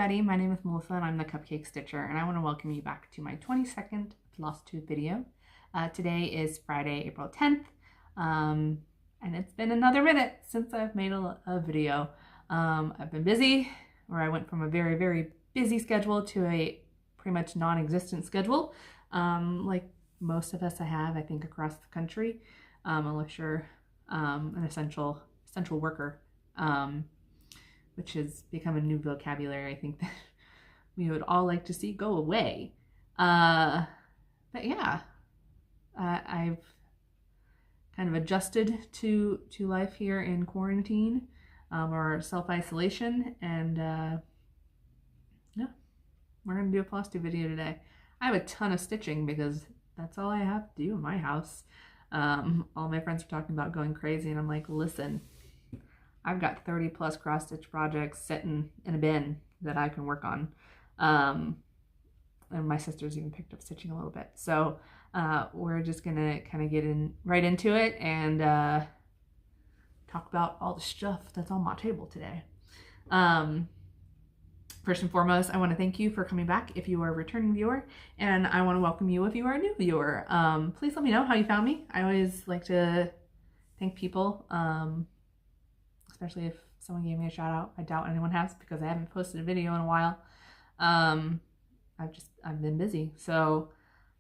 everybody, my name is Melissa and I'm the Cupcake Stitcher, and I want to welcome you back to my 22nd Flosstube video. Today is Friday, April 10th, and it's been another minute since I've made a video. I've been busy, or I went from a very, very busy schedule to a pretty much non-existent schedule, like most of us I think, across the country, unless you're an essential worker. Which has become a new vocabulary I think that we would all like to see go away. But yeah, I've kind of adjusted to life here in quarantine, or self-isolation, and yeah, we're gonna do a Flosstube video today. I have a ton of stitching because that's all I have to do in my house. All my friends are talking about going crazy, and I'm like, listen, I've got 30 plus cross stitch projects sitting in a bin that I can work on. And my sister's even picked up stitching a little bit. So we're just gonna kind of get right into it and talk about all the stuff that's on my table today. First and foremost, I want to thank you for coming back if you are a returning viewer, and I want to welcome you if you are a new viewer. Please let me know how you found me. I always like to thank people. Especially if someone gave me a shout out. I doubt anyone has because I haven't posted a video in a while. I've been busy. So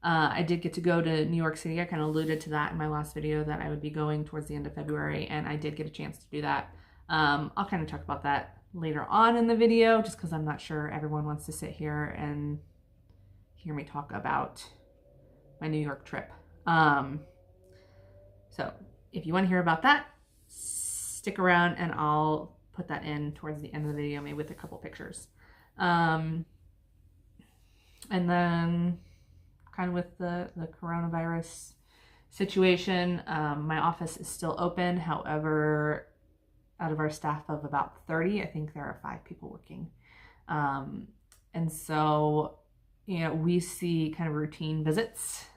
I did get to go to New York City. I kind of alluded to that in my last video that I would be going towards the end of February, and I did get a chance to do that. I'll kind of talk about that later on in the video just because I'm not sure everyone wants to sit here and hear me talk about my New York trip. So if you want to hear about that, stick around and I'll put that in towards the end of the video, maybe with a couple pictures. And then kind of with the coronavirus situation, my office is still open. However, out of our staff of about 30, I think there are 5 people working. And so, you know, we see kind of routine visits,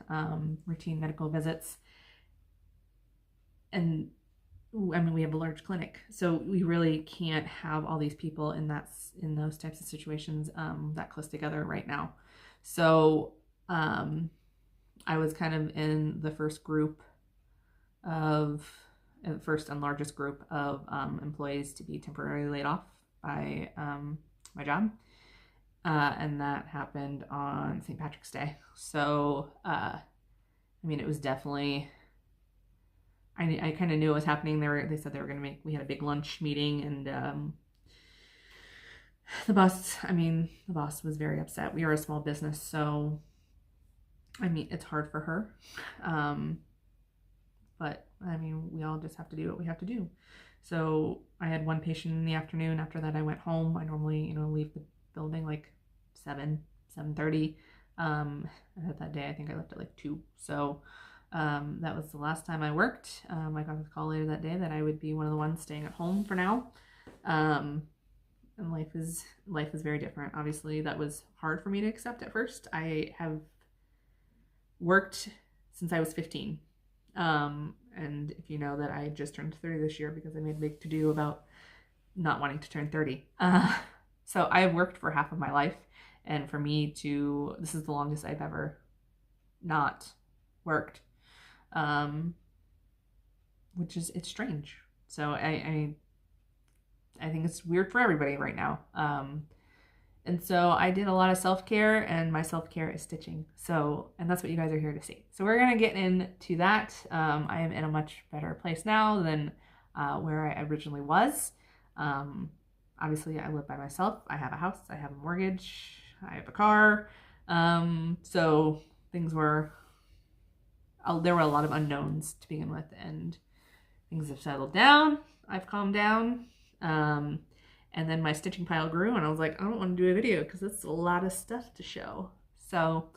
routine medical visits. And I mean, we have a large clinic, so we really can't have all these people in those types of situations that close together right now. So I was kind of in the first and largest group of employees to be temporarily laid off by my job, and that happened on St. Patrick's Day. So I mean, it was definitely, I kind of knew it was happening. They said they were going to we had a big lunch meeting, and the boss was very upset. We are a small business, so I mean, it's hard for her. But I mean, we all just have to do what we have to do. So I had one patient in the afternoon. After that, I went home. I normally, leave the building like 7:30. And that day, I think I left at like 2. So that was the last time I worked. I got a call later that day that I would be one of the ones staying at home for now. And life is very different. Obviously, that was hard for me to accept at first. I have worked since I was 15. And if you know that I just turned 30 this year because I made a big to-do about not wanting to turn 30. So I've worked for half of my life, and for me this is the longest I've ever not worked. Which is, it's strange. So I think it's weird for everybody right now. And so I did a lot of self-care, and my self-care is stitching. So, and that's what you guys are here to see. So we're going to get into that. I am in a much better place now than where I originally was. Obviously I live by myself. I have a house, I have a mortgage, I have a car. So things were, there were a lot of unknowns to begin with, and things have settled down. I've calmed down. And then my stitching pile grew, and I was like, I don't want to do a video because it's a lot of stuff to show. So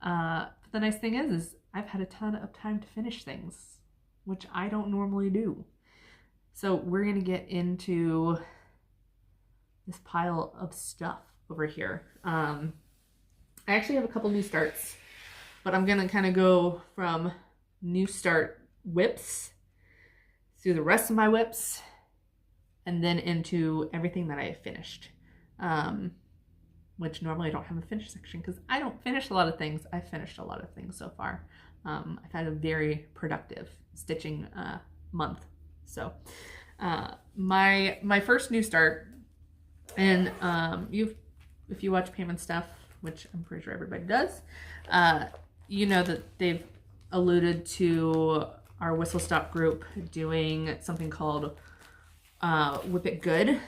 but the nice thing is I've had a ton of time to finish things, which I don't normally do. So we're going to get into this pile of stuff over here. I actually have a couple new starts, but I'm going to kind of go from new start whips through the rest of my whips, and then into everything that I have finished. which normally I don't have a finish section because I don't finish a lot of things. I've finished a lot of things so far. I've had a very productive stitching month. So my first new start, and if you watch Pam and Stuff, which I'm pretty sure everybody does, you know that they've alluded to our whistle stop group doing something called Whip It Good,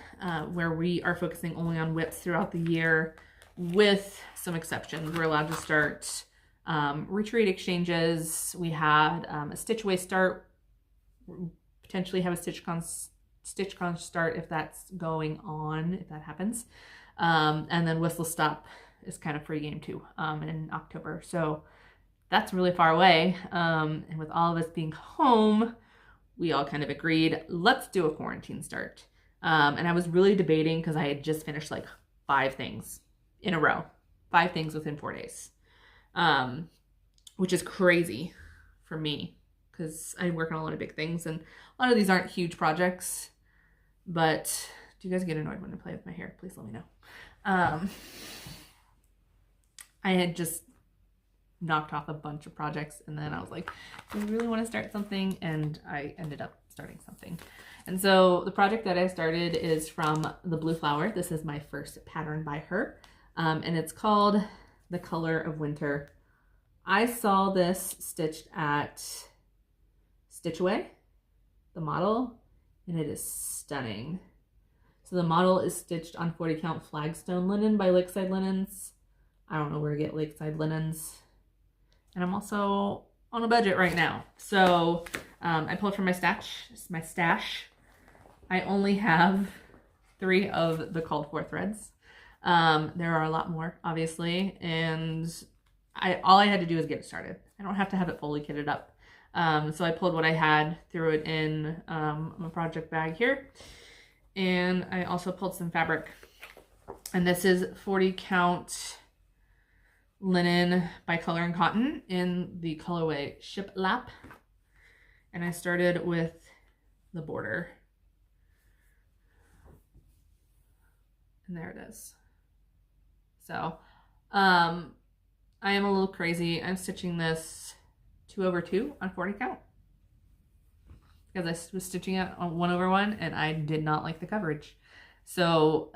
where we are focusing only on whips throughout the year, with some exceptions. We're allowed to start retreat exchanges. We had a Stitch Away start, potentially have a StitchCon start if that's going on, if that happens. And then Whistle Stop is kind of free game too in October. So that's really far away. And with all of us being home, we all kind of agreed, let's do a quarantine start. And I was really debating because I had just finished like 5 things in a row, 5 things within 4 days, which is crazy for me because I work on a lot of big things, and a lot of these aren't huge projects. But do you guys get annoyed when I play with my hair? Please let me know. I had just knocked off a bunch of projects, and then I was like, do we really want to start something? And I ended up starting something. And so the project that I started is from the Blue Flower. This is my first pattern by her, and it's called The Color of Winter. I saw this stitched at Stitch Away, the model, and it is stunning. So the model is stitched on 40 count flagstone linen by Lakeside Linens. I don't know where to get Lakeside Linens. And I'm also on a budget right now. So I pulled from my stash. I only have 3 of the called for threads. There are a lot more, obviously. And all I had to do was get it started. I don't have to have it fully kitted up. So I pulled what I had, threw it in my project bag here. And I also pulled some fabric. And this is 40 count linen by Color and Cotton in the colorway Shiplap. And I started with the border. And there it is. So I am a little crazy. I'm stitching this 2/2 on 40 count because I was stitching it on 1/1 and I did not like the coverage. So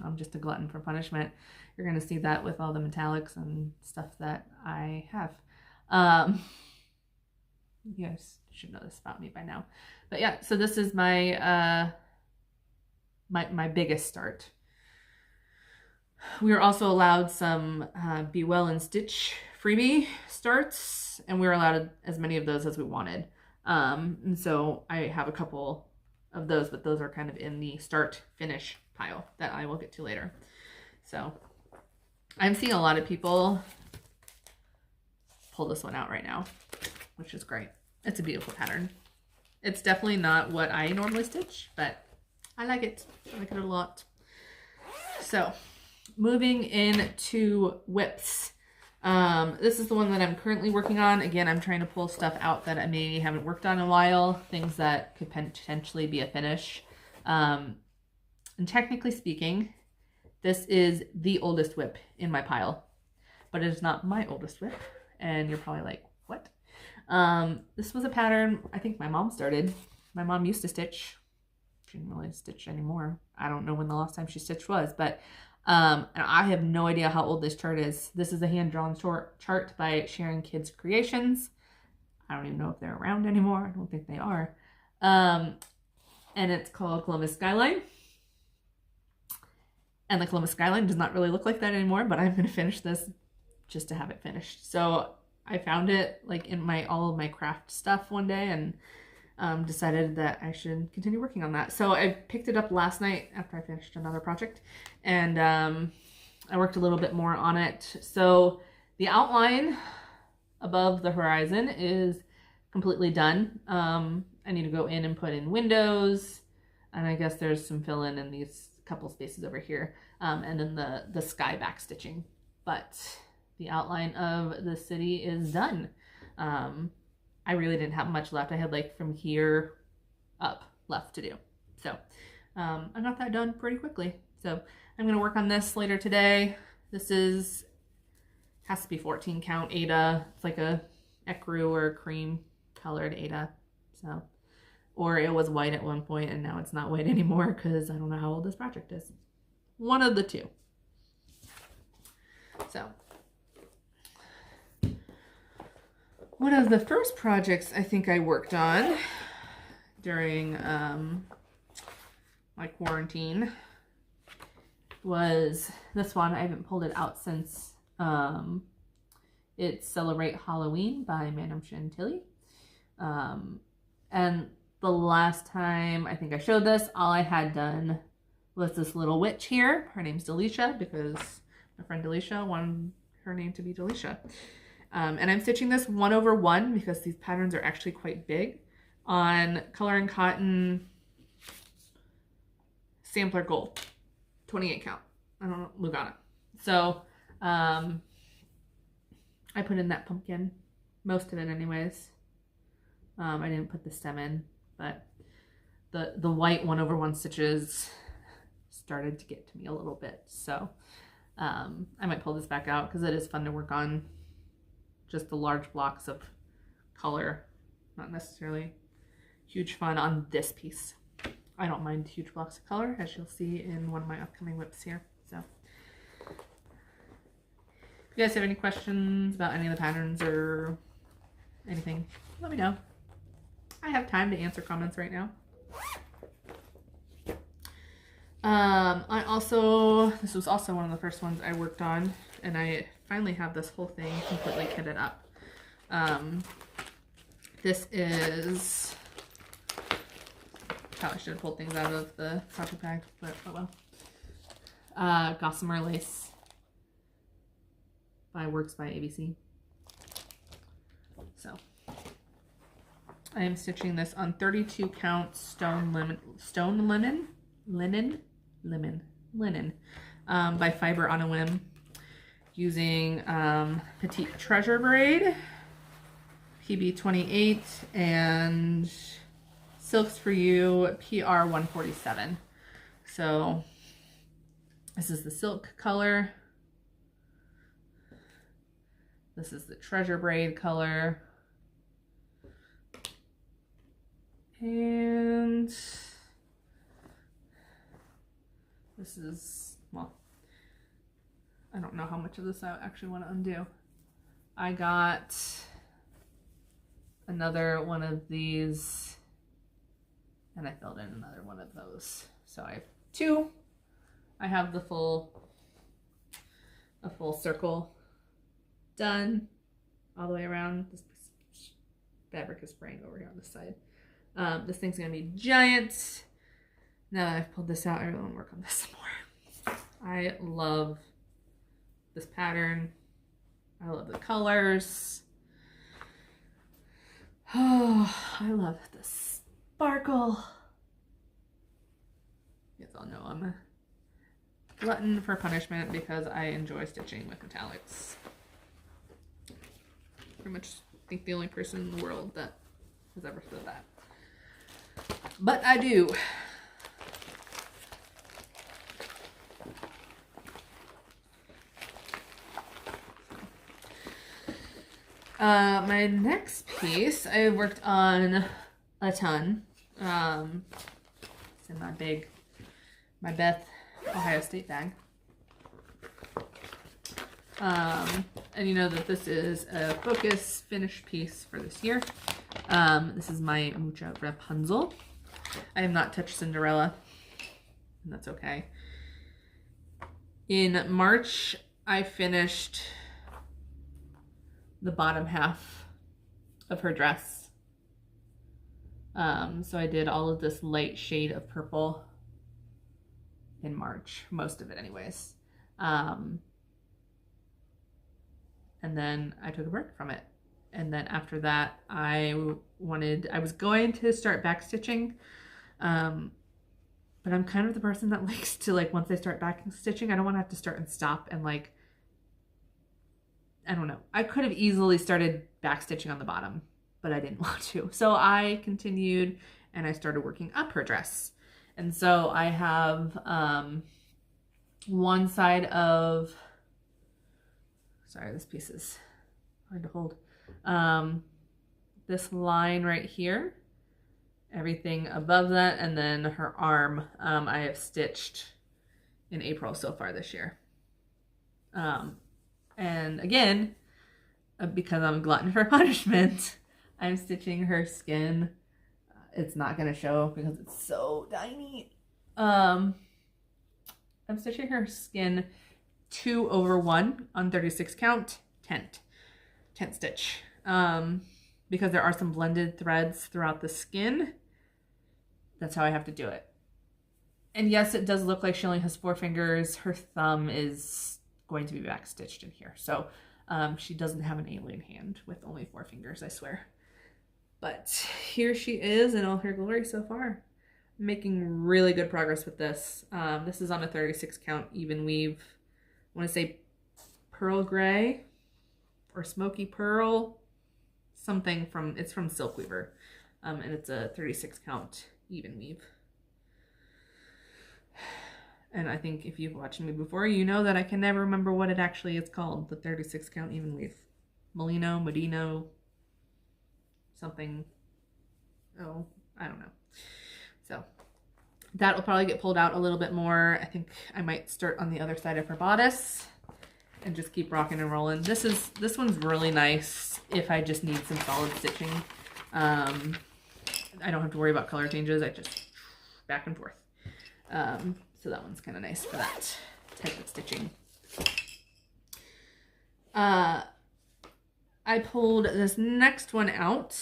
I'm just a glutton for punishment. You're going to see that with all the metallics and stuff that I have. You guys should know this about me by now. But yeah, so this is my my biggest start. We were also allowed some Be Well and Stitch freebie starts, and we were allowed as many of those as we wanted. And so I have a couple of those, but those are kind of in the start finish pile that I will get to later. So I'm seeing a lot of people pull this one out right now, which is great. It's a beautiful pattern. It's definitely not what I normally stitch, but I like it. I like it a lot. So moving into whips. This is the one that I'm currently working on. Again, I'm trying to pull stuff out that I maybe haven't worked on in a while, things that could potentially be a finish. And technically speaking, this is the oldest whip in my pile, but it is not my oldest whip. And you're probably like, what? This was a pattern I think my mom started. My mom used to stitch. She didn't really stitch anymore. I don't know when the last time she stitched was, but and I have no idea how old this chart is. This is a hand-drawn chart by Sharon Kids Creations. I don't even know if they're around anymore. I don't think they are. And it's called Columbus Skyline. And the Columbus Skyline does not really look like that anymore, but I'm going to finish this just to have it finished. So I found it like in all of my craft stuff one day and decided that I should continue working on that. So I picked it up last night after I finished another project, and I worked a little bit more on it. So the outline above the horizon is completely done. I need to go in and put in windows, and I guess there's some fill-in in these couple spaces over here, and then the sky back stitching. But the outline of the city is done. I really didn't have much left. I had like from here up left to do. So I got that done pretty quickly. So I'm going to work on this later today. This has to be 14 count Ada. It's like a ecru or cream colored Ada. So, or it was white at one point and now it's not white anymore because I don't know how old this project is. One of the two. So, one of the first projects I think I worked on during my quarantine was this one. I haven't pulled it out since it's Celebrate Halloween by Madame Chantilly. And the last time I think I showed this, all I had done was this little witch here. Her name's Delisha because my friend Delisha wanted her name to be Delisha. And I'm stitching this 1/1 because these patterns are actually quite big on Color and Cotton Sampler Gold, 28 count. I don't know, Lugana. So I put in that pumpkin, most of it anyways. I didn't put the stem in, but the white 1/1 stitches started to get to me a little bit. So I might pull this back out because it is fun to work on just the large blocks of color, not necessarily huge fun on this piece. I don't mind huge blocks of color, as you'll see in one of my upcoming whips here. So if you guys have any questions about any of the patterns or anything, let me know. I have time to answer comments right now. This was also one of the first ones I worked on, and I finally have this whole thing completely kitted up. This is, probably should have pulled things out of the project bag, but oh well. Gossamer Lace by Works by ABC. So I am stitching this on 32 count stone linen by Fiber on a Whim, using Petite Treasure braid, PB28, and Silks for You PR 147. So this is the silk color. This is the treasure braid color. And this is, well, I don't know how much of this I actually want to undo. I got another one of these and I filled in another one of those. So I have two. I have a full circle done all the way around. This fabric is spraying over here on this side. This thing's gonna be giant. Now that I've pulled this out, I really want to work on this some more. I love this pattern. I love the colors. Oh, I love the sparkle. You guys all know I'm a glutton for punishment because I enjoy stitching with metallics. Pretty much think the only person in the world that has ever said that. But I do. My next piece I worked on a ton. It's in my Beth Ohio State bag. And you know that this is a focus finish piece for this year. This is my Mucha Rapunzel. I have not touched Cinderella, and that's okay. In March, I finished the bottom half of her dress. So I did all of this light shade of purple in March, most of it anyways. And then I took a break from it. And then after that, I was going to start backstitching. But I'm kind of the person that likes to, like, once I start backstitching, I don't want to have to start and stop and, like, I don't know. I could have easily started backstitching on the bottom, but I didn't want to. So I continued and I started working up her dress. And so I have one side of, sorry, this piece is hard to hold. This line right here, everything above that, and then her arm, I have stitched in April so far this year. And again, because I'm a glutton for punishment, I'm stitching her skin. It's not going to show because it's so tiny. I'm stitching her skin 2/1 on 36 count, tent stitch. Because there are some blended threads throughout the skin. That's how I have to do it. And yes, it does look like she only has 4 fingers. Her thumb is going to be back stitched in here. So she doesn't have an alien hand with only 4 fingers, I swear. But here she is in all her glory so far. I'm making really good progress with this. This is on a 36 count even weave. I want to say pearl gray or smoky pearl. Something from, it's from Silk Weaver. And it's a 36 count even weave. And I think if you've watched me before, you know that I can never remember what it actually is called. The 36 count even weave. Molino, Modino, something. Oh, I don't know. So that will probably get pulled out a little bit more. I think I might start on the other side of her bodice and just keep rocking and rolling. This one's really nice if I just need some solid stitching. I don't have to worry about color changes. I just back and forth. So that one's kind of nice for that type of stitching. I pulled this next one out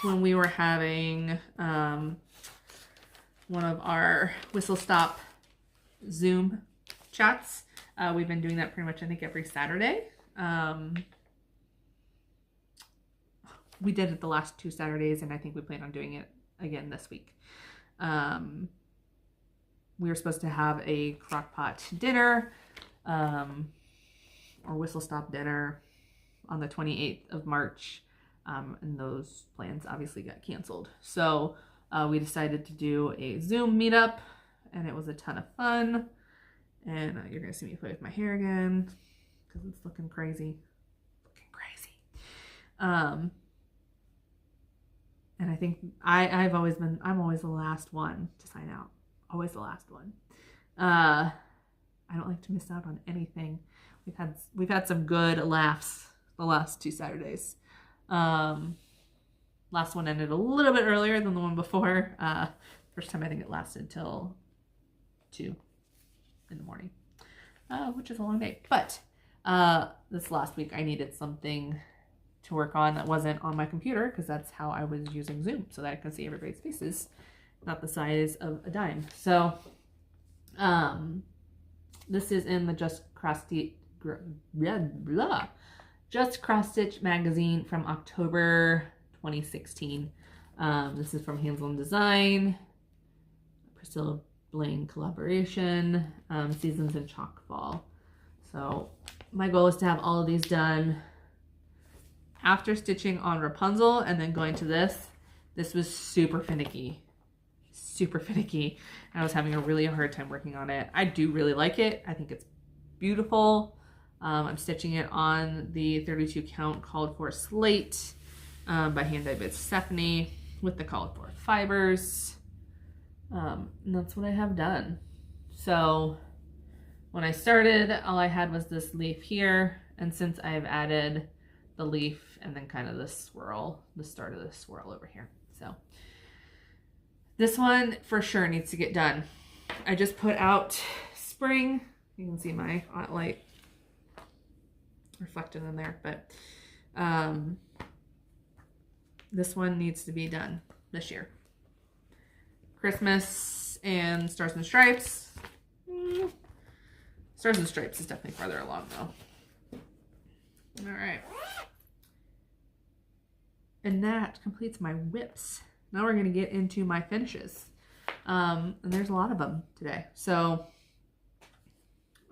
when we were having one of our whistle stop Zoom chats. We've been doing that pretty much, I think, every Saturday. We did it the last 2 Saturdays, and I think we plan on doing it again this week. We were supposed to have a crock-pot dinner, or whistle stop dinner on the 28th of March, and those plans obviously got canceled. So we decided to do a Zoom meetup, and it was a ton of fun. And you're gonna see me play with my hair again because it's looking crazy. And I think I'm always the last one to sign out. Always the last one. I don't like to miss out on anything. We've had some good laughs the last 2 Saturdays. Last one ended a little bit earlier than the one before. First time I think it lasted till 2 in the morning, which is a long day. But this last week I needed something to work on that wasn't on my computer because that's how I was using Zoom, so that I can see everybody's faces, not the size of a dime. So this is in the Just Cross Stitch magazine from October 2016. This is from Hands On Design, Priscilla Blaine collaboration, Seasons in Chalk Fall. So my goal is to have all of these done after stitching on Rapunzel and then going to this. This was super finicky. And I was having a really hard time working on it. I do really like it. I think it's beautiful. I'm stitching it on the 32 count called for slate by Hand Dyed by Stephanie with the called for fibers. And that's what I have done. So when I started, all I had was this leaf here. And since I've added the leaf and then kind of the swirl, the start of the swirl over here. So this one for sure needs to get done. I just put out spring. You can see my hot light reflected in there, but this one needs to be done this year. Christmas and Stars and Stripes. Stars and Stripes is definitely farther along though. All right. And that completes my whips. Now we're going to get into my finishes. And there's a lot of them today. So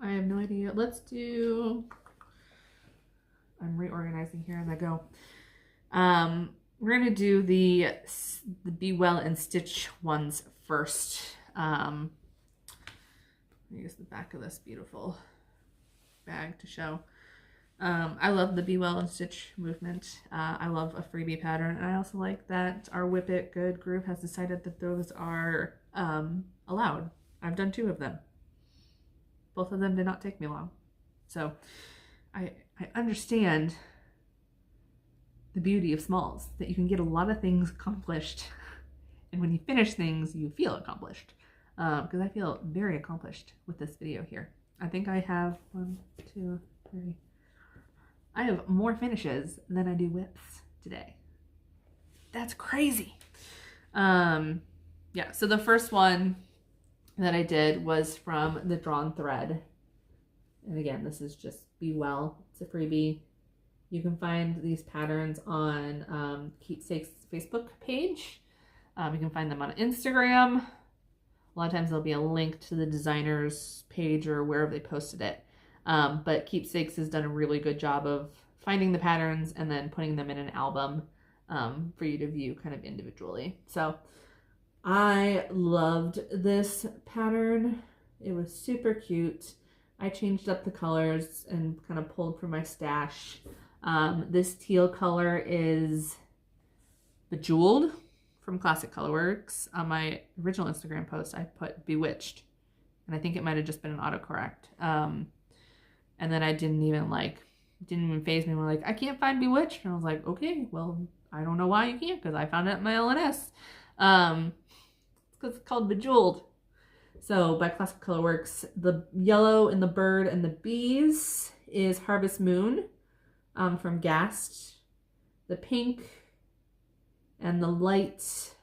I have no idea. Let's do, I'm reorganizing here as I go. We're going to do the Be Well and Stitch ones first. use the back of this beautiful bag to show. I love the Be Well and Stitch movement. I love a freebie pattern, and I also like that our Whip It Good group has decided that those are allowed. I've done 2 of them. Both of them did not take me long. So I understand the beauty of smalls, that you can get a lot of things accomplished, and when you finish things, you feel accomplished. Because I feel very accomplished with this video here. I think I have 1, 2, 3. I have more finishes than I do whips today. That's crazy. Yeah, so the first one that I did was from the Drawn Thread. And again, this is just Be Well. It's a freebie. You can find these patterns on Keepsake's Facebook page. You can find them on Instagram. A lot of times there'll be a link to the designer's page or wherever they posted it. But Keepsakes has done a really good job of finding the patterns and then putting them in an album for you to view kind of individually. So I loved this pattern. It was super cute. I changed up the colors and kind of pulled from my stash. This teal color is Bejeweled from Classic Colorworks. On my original Instagram post, I put Bewitched, and I think it might have just been an autocorrect. And then I didn't even faze me. I'm like, I can't find Bewitched. And I was like, okay, well, I don't know why you can't, because I found it in my LNS. It's because it's called Bejeweled. So by Classic Colorworks, the yellow in the bird and the bees is Harvest Moon from Gast. The pink and the light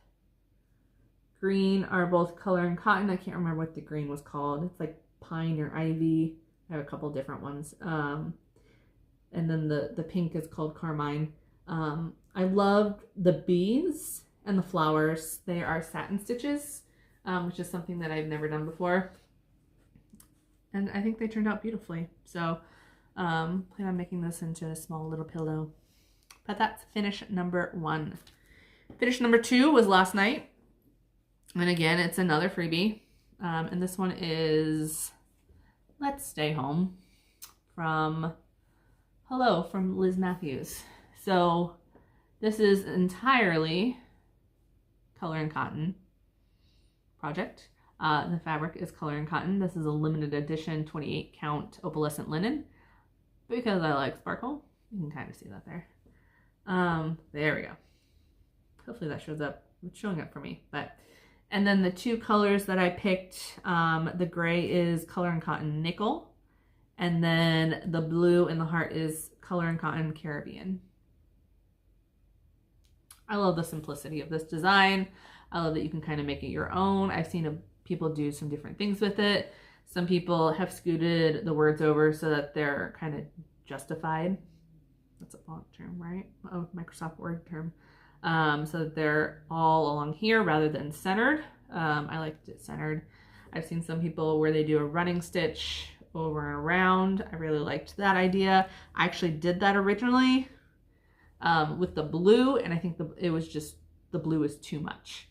green are both Color and Cotton. I can't remember what the green was called. It's like Pine or Ivy. I have a couple different ones. And then the pink is called Carmine. I loved the bees and the flowers. They are satin stitches, which is something that I've never done before. And I think they turned out beautifully. So plan on making this into a small little pillow. But that's finish number 1. Finish number 2 was last night. And again, it's another freebie. And this one is Let's Stay Home from Liz Matthews. So this is entirely Color and Cotton project. The fabric is Color and Cotton. This is a limited edition 28 count opalescent linen because I like sparkle. You can kind of see that there. There we go. Hopefully that shows up. It's showing up for me. And then the 2 colors that I picked, the gray is Color and Cotton Nickel, and then the blue in the heart is Color and Cotton Caribbean. I love the simplicity of this design. I love that you can kind of make it your own. I've seen people do some different things with it. Some people have scooted the words over so that they're kind of justified. That's a font term, right? Oh, Microsoft Word term. So that they're all along here rather than centered. I liked it centered. I've seen some people where they do a running stitch over and around. I really liked that idea. I actually did that originally with the blue, and I think it was just the blue is too much.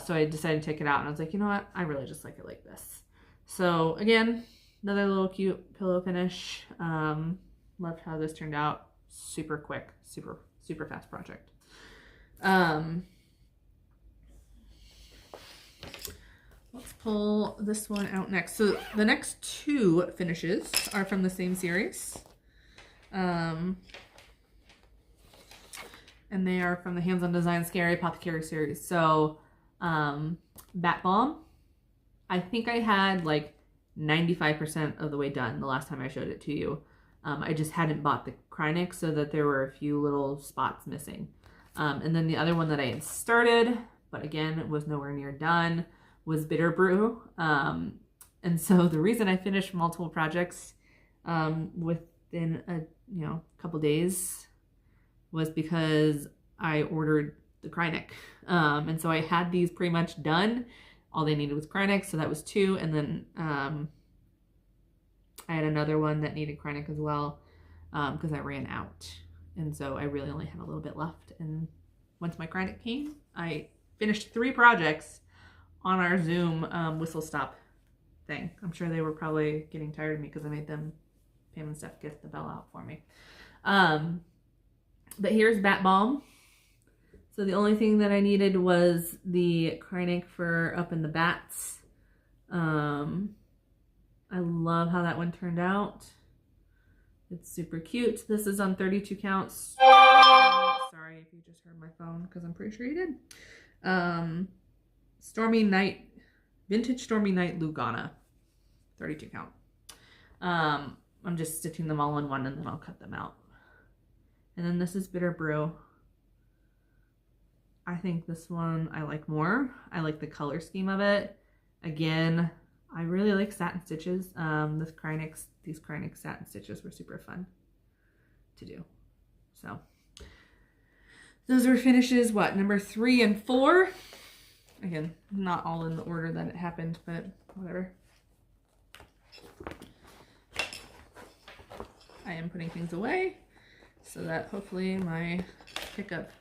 So I decided to take it out, and I was like, you know what? I really just like it like this. So again, another little cute pillow finish. Loved how this turned out. Super quick, super fast project. Let's pull this one out next. So the next 2 finishes are from the same series. And they are from the Hands on Design Scary Apothecary series. So Bat Bomb, I think I had like 95% of the way done the last time I showed it to you. I just hadn't bought the Krynic, so that there were a few little spots missing. And then the other one that I had started, but again, was nowhere near done, was Bitter Brew. And so the reason I finished multiple projects within a couple days was because I ordered the Krynic. And so I had these pretty much done. All they needed was Krynic, so that was 2. And then I had another one that needed Krynic as well because I ran out. And so I really only had a little bit left. And once my Krynic came, I finished 3 projects on our Zoom whistle stop thing. I'm sure they were probably getting tired of me because I made them, Pam and Steph, get the bell out for me. But here's Bat Balm. So the only thing that I needed was the Cryonic for up in the bats. I love how that one turned out. It's super cute. This is on 32 counts. Sorry if you just heard my phone, because I'm pretty sure you did. Stormy Night, Vintage Stormy Night Lugana, 32 count. I'm just stitching them all in one and then I'll cut them out. And then this is Bitter Brew. I think this one I like more. I like the color scheme of it. Again, I really like satin stitches. These Cryonic satin stitches were super fun to do. So those are finishes, what, number 3 and 4? Again, not all in the order that it happened, but whatever. I am putting things away so that hopefully my pickup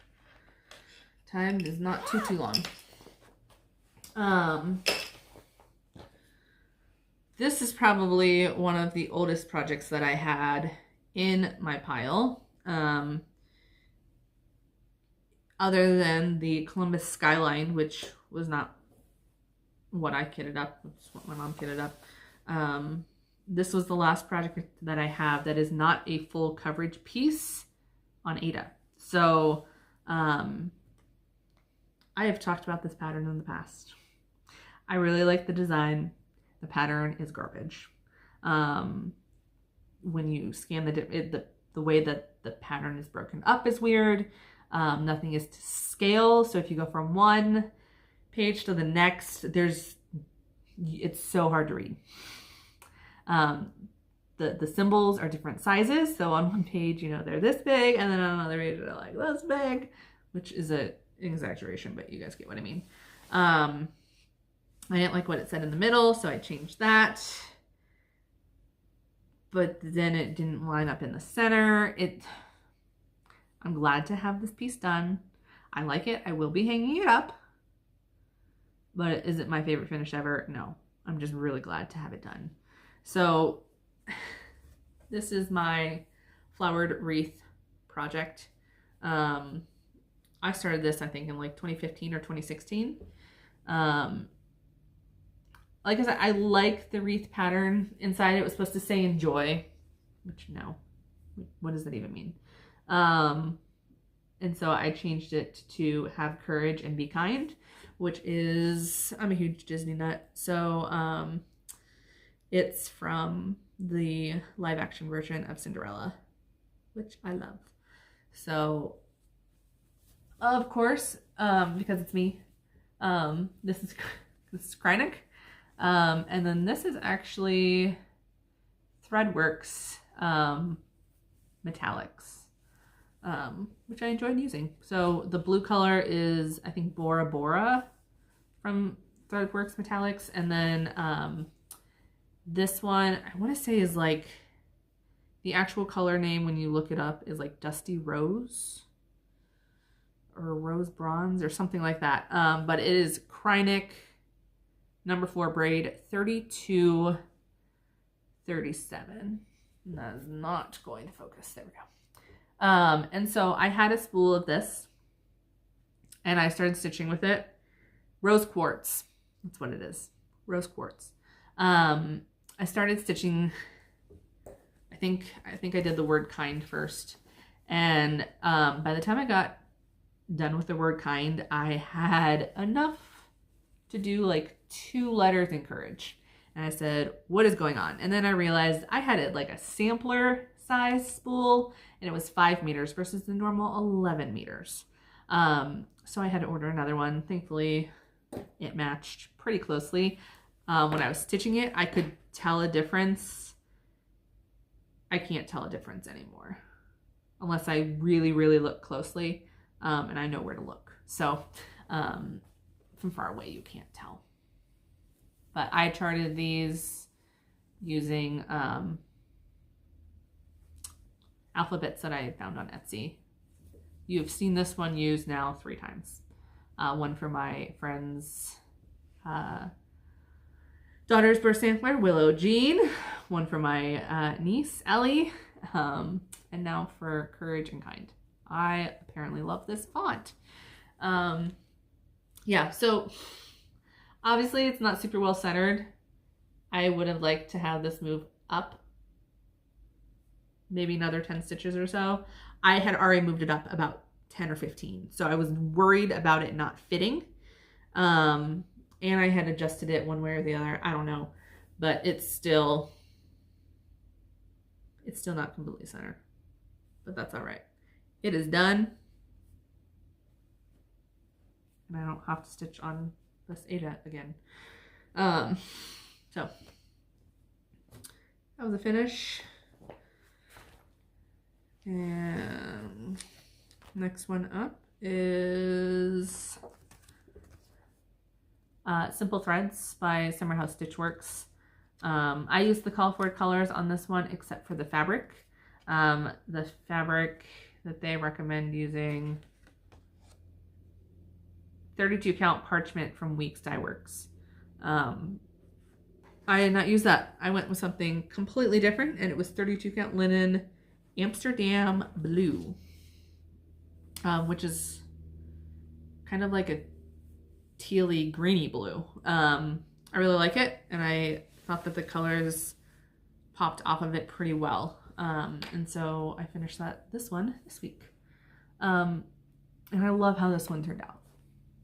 time is not too long. This is probably one of the oldest projects that I had in my pile. Other than the Columbus Skyline, which was not what I kitted up, it's what my mom kitted up. This was the last project that I have that is not a full coverage piece on Ada. So I have talked about this pattern in the past. I really like the design. The pattern is garbage. When you scan the way that the pattern is broken up is weird. Nothing is to scale. So if you go from one page to the next, it's so hard to read. The symbols are different sizes. So on one page, you know, they're this big, and then on another page, they're like this big, which is an exaggeration, but you guys get what I mean. I didn't like what it said in the middle, so I changed that. But then it didn't line up in the center. I'm glad to have this piece done. I like it. I will be hanging it up. But is it my favorite finish ever? No. I'm just really glad to have it done. So this is my flowered wreath project. I started this, I think, in like 2015 or 2016. Like I said, I like the wreath pattern. Inside it was supposed to say enjoy, which no. What does that even mean? And so I changed it to have courage and be kind, which is, I'm a huge Disney nut. So it's from the live action version of Cinderella, which I love. So of course, because it's me, this is Cryonic. And then this is actually Threadworks metallics, which I enjoyed using. So the blue color is, I think, Bora Bora from Threadworks metallics. And then this one, I want to say, is like, the actual color name when you look it up is like Dusty Rose or Rose Bronze or something like that. But it is Cryonic number 4 braid, 3237. That is not going to focus. There we go. And so I had a spool of this and I started stitching with it. Rose quartz. That's what it is. Rose quartz. I started stitching, I think I did the word kind first. And by the time I got done with the word kind, I had enough to do like 2 letters in courage. And I said, what is going on? And then I realized I had it like a sampler size spool and it was 5 meters versus the normal 11 meters. So I had to order another one. Thankfully it matched pretty closely. When I was stitching it, I could tell a difference. I can't tell a difference anymore unless I really, really look closely, and I know where to look. So from far away, you can't tell. But I charted these using alphabets that I found on Etsy. You've seen this one used now 3 times. One for my friend's daughter's birth sampler, Willow Jean. One for my niece, Ellie. And now for Courage and Kind. I apparently love this font. Yeah, so obviously it's not super well centered. I would have liked to have this move up maybe another 10 stitches or so. I had already moved it up about 10 or 15, so I was worried about it not fitting. And I had adjusted it one way or the other. I don't know, but it's still not completely centered, but that's all right. It is done. And I don't have to stitch on this Ada again. So that was a finish. And next one up is Simple Threads by Summerhouse Stitchworks. I used the call for colors on this one except for the fabric. The fabric that they recommend using 32 count parchment from Weeks Dye Works. I did not use that. I went with something completely different, and it was 32 count linen Amsterdam blue, which is kind of like a tealy greeny blue. I really like it, and I thought that the colors popped off of it pretty well. And so I finished this one this week. And I love how this one turned out.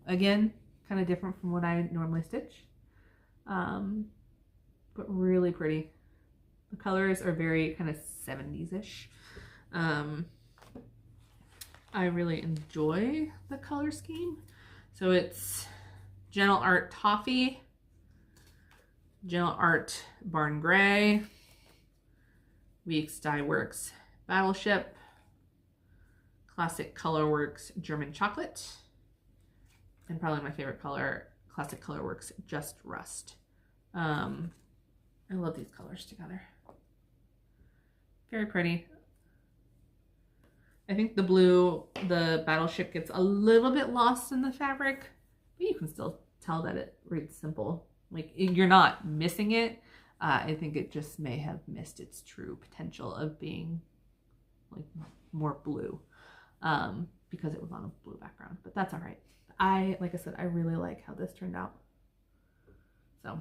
Again, kind of different from what I normally stitch, but really pretty. The colors are very kind of 70s-ish. I really enjoy the color scheme. So it's Gentle Art Toffee, Gentle Art Barn Gray, Weeks Dye Works Battleship, Classic Colorworks German Chocolate, and probably my favorite color, Classic Colorworks Just Rust. I love these colors together. Very pretty. I think the blue, the Battleship, gets a little bit lost in the fabric, but you can still tell that it reads simple. Like, you're not missing it. I think it just may have missed its true potential of being like more blue, because it was on a blue background, but that's all right. Like I said, I really like how this turned out. So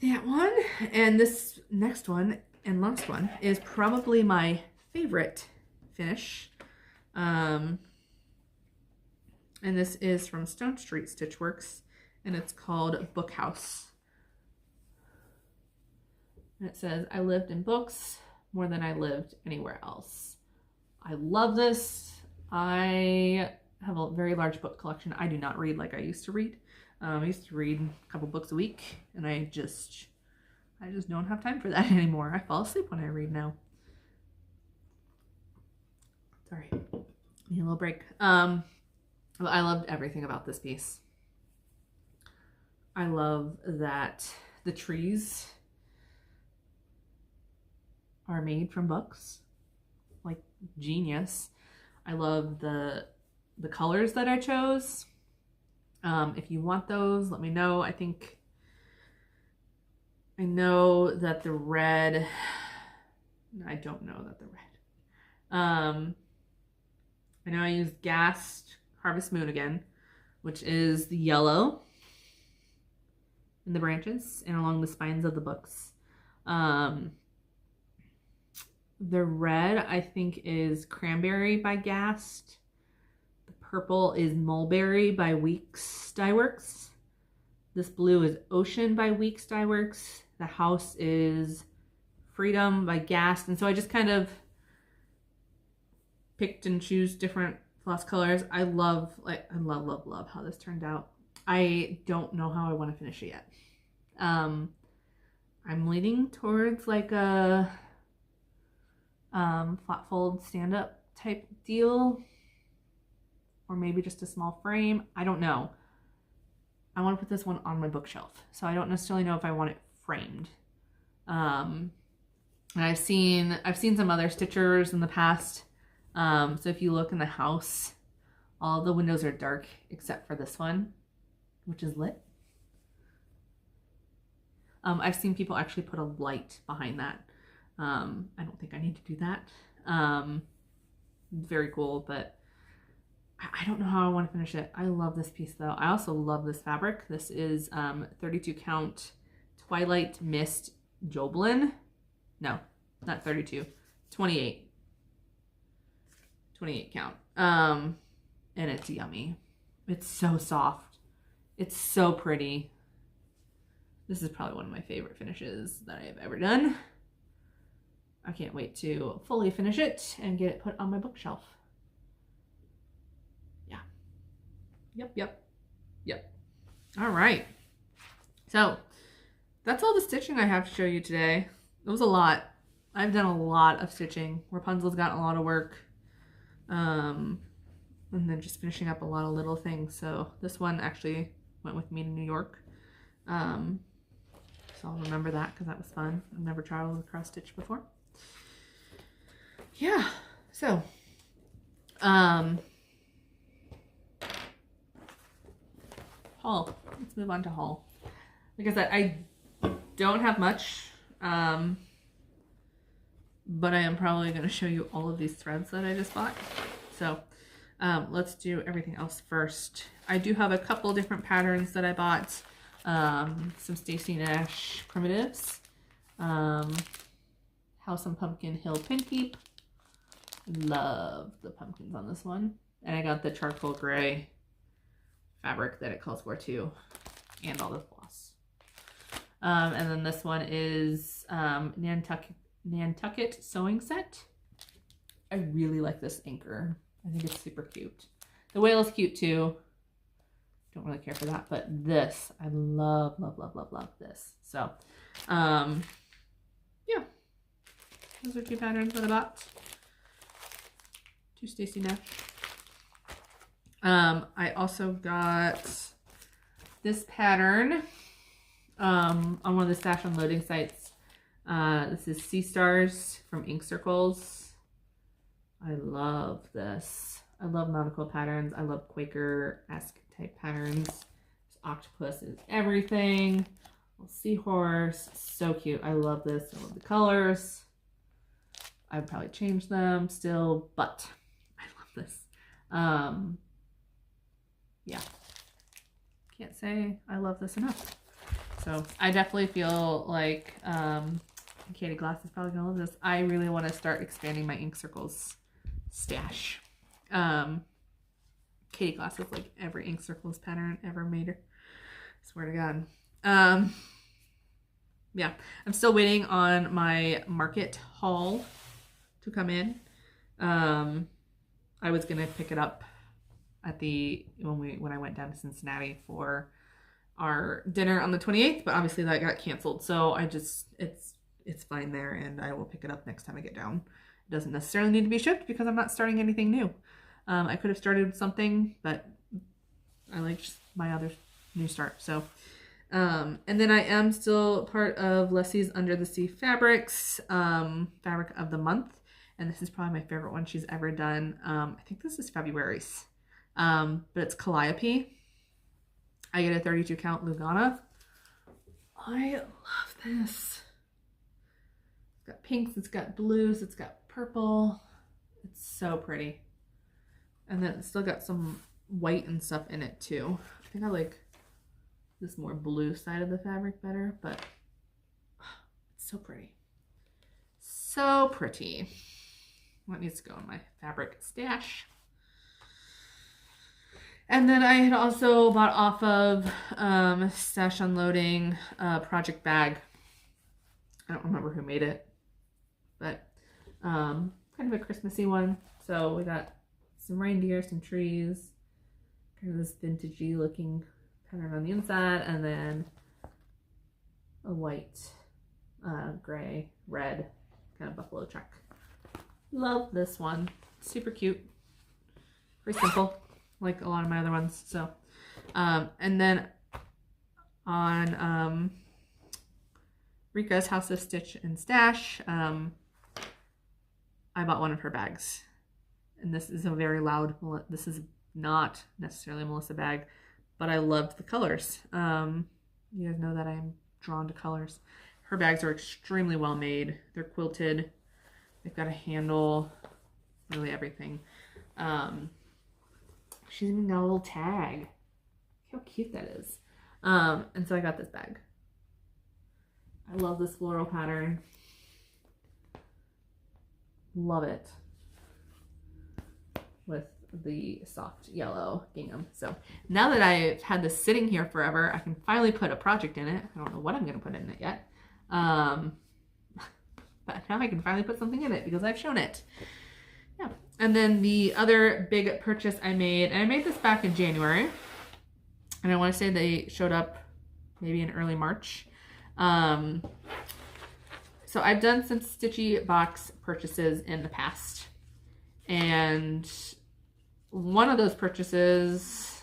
that one, and this next one and last one is probably my favorite finish. And this is from Stone Street Stitchworks, and it's called Book House. And it says, I lived in books more than I lived anywhere else. I love this. I have a very large book collection. I do not read like I used to read. I used to read a couple books a week, and I just don't have time for that anymore. I fall asleep when I read now. Sorry, need a little break. But I loved everything about this piece. I love that the trees are made from books, like genius. I love the colors that I chose. If you want those, let me know. I know that the red, I don't know that the red. I know I used Gassed Harvest Moon again, which is the yellow in the branches and along the spines of the books. The red, I think, is Cranberry by Gassed. The purple is Mulberry by Weeks Dye Works. This blue is Ocean by Weeks Dye Works. The house is Freedom by Gassed. And so I just kind of picked and choose different floss colors. I love how this turned out. I don't know how I want to finish it yet. I'm leaning towards like a flat fold stand-up type deal, or maybe just a small frame. I don't know. I want to put this one on my bookshelf, so I don't necessarily know if I want it framed. And I've seen some other stitchers in the past. So if you look in the house, all the windows are dark except for this one, which is lit. I've seen people actually put a light behind that. I don't think I need to do that. Very cool, but I don't know how I want to finish it. I love this piece though. I also love this fabric. This is 32 count Twilight Mist Joblin. No, not 32, 28. 28 count. And it's yummy. It's so soft. It's so pretty. This is probably one of my favorite finishes that I have ever done. I can't wait to fully finish it and get it put on my bookshelf. Yeah. Yep. All right. So that's all the stitching I have to show you today. It was a lot. I've done a lot of stitching. Rapunzel's gotten a lot of work. And then just finishing up a lot of little things. So this one actually went with me to New York. So I'll remember that because that was fun. I've never traveled with cross stitch before. Yeah, so haul. Let's move on to haul. Like I said, I don't have much, but I am probably going to show you all of these threads that I just bought. So let's do everything else first. I do have a couple different patterns that I bought. Some Stacy Nash primitives, House on Pumpkin Hill Pin Keep. Love the pumpkins on this one. And I got the charcoal gray fabric that it calls for too, and all the floss. And then this one is Nantucket sewing set. I really like this anchor. I think it's super cute. The whale is cute too. Don't really care for that, but this, I love this. So, yeah, those are two patterns that I bought. Two Stacy Nash. I also got this pattern on one of the stash unloading sites. This is Sea Stars from Ink Circles. I love this. I love nautical patterns. I love Quaker-esque type patterns. This octopus is everything. Little seahorse. So cute. I love this. I love the colors. I would probably change them still, but I love this. Yeah. Can't say I love this enough. So I definitely feel like Katie Glass is probably gonna love this. I really want to start expanding my Ink Circles stash. Katie Glass is like every Ink Circles pattern ever made her. I swear to God. Yeah, I'm still waiting on my market haul to come in. I was gonna pick it up at when I went down to Cincinnati for our dinner on the 28th, but obviously that got canceled. So it's fine there, and I will pick it up next time I get down. It doesn't necessarily need to be shipped because I'm not starting anything new. I could have started something, but I liked my other new start. So, and then I am still part of Leslie's Under the Sea Fabrics, Fabric of the Month. And this is probably my favorite one she's ever done. I think this is February's, but it's Calliope. I get a 32 count Lugana. I love this. It's got pinks, it's got blues, it's got purple. It's so pretty. And then it's still got some white and stuff in it too. I think I like this more blue side of the fabric better, but it's so pretty. So pretty. What needs to go in my fabric stash? And then I had also bought off of Stash Unloading Project Bag. I don't remember who made it, but kind of a Christmassy one. So we got some reindeer, some trees, kind of this vintagey looking pattern on the inside, and then a white, gray, red kind of buffalo check. Love this one. Super cute. Very simple, like a lot of my other ones. So, and then on Rika's House of Stitch and Stash, I bought one of her bags. And this is a very loud, this is not necessarily a Melissa bag, but I loved the colors. You guys know that I'm drawn to colors. Her bags are extremely well made. They're quilted. They've got a handle, really everything. She's even got a little tag. Look how cute that is. And so I got this bag. I love this floral pattern. Love it. With the soft yellow gingham. So now that I've had this sitting here forever, I can finally put a project in it. I don't know what I'm going to put in it yet. But now I can finally put something in it because I've shown it. Yeah. And then the other big purchase I made, and I made this back in January, and I want to say they showed up maybe in early March. So I've done some Stitchy box purchases in the past, and one of those purchases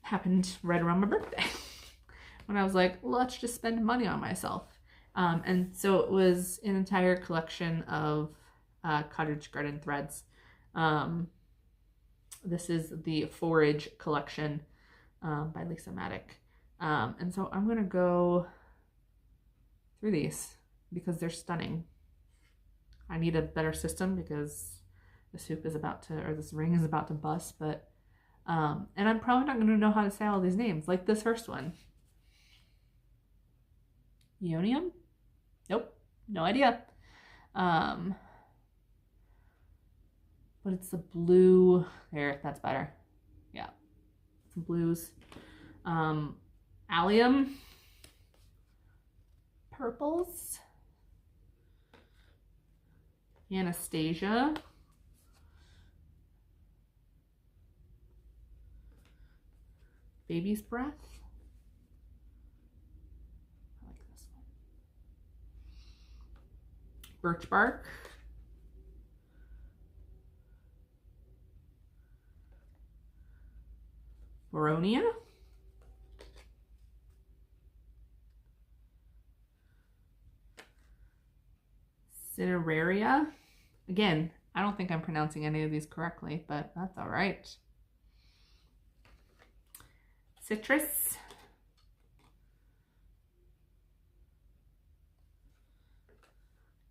happened right around my birthday when I was like, let's just spend money on myself. And so it was an entire collection of cottage garden threads. This is the Forage collection by Lisa Maddock. And so I'm going to go through these because they're stunning. I need a better system because this hoop is about to, or this ring is about to bust, but, and I'm probably not going to know how to say all these names, like this first one. Ionium? Nope, no idea. But it's the blue, there, that's better. Yeah, some blues. Allium, purples, Anastasia, Baby's Breath. I like this one. Birch Bark, Boronia, Cineraria. Again, I don't think I'm pronouncing any of these correctly, but that's all right. Citrus.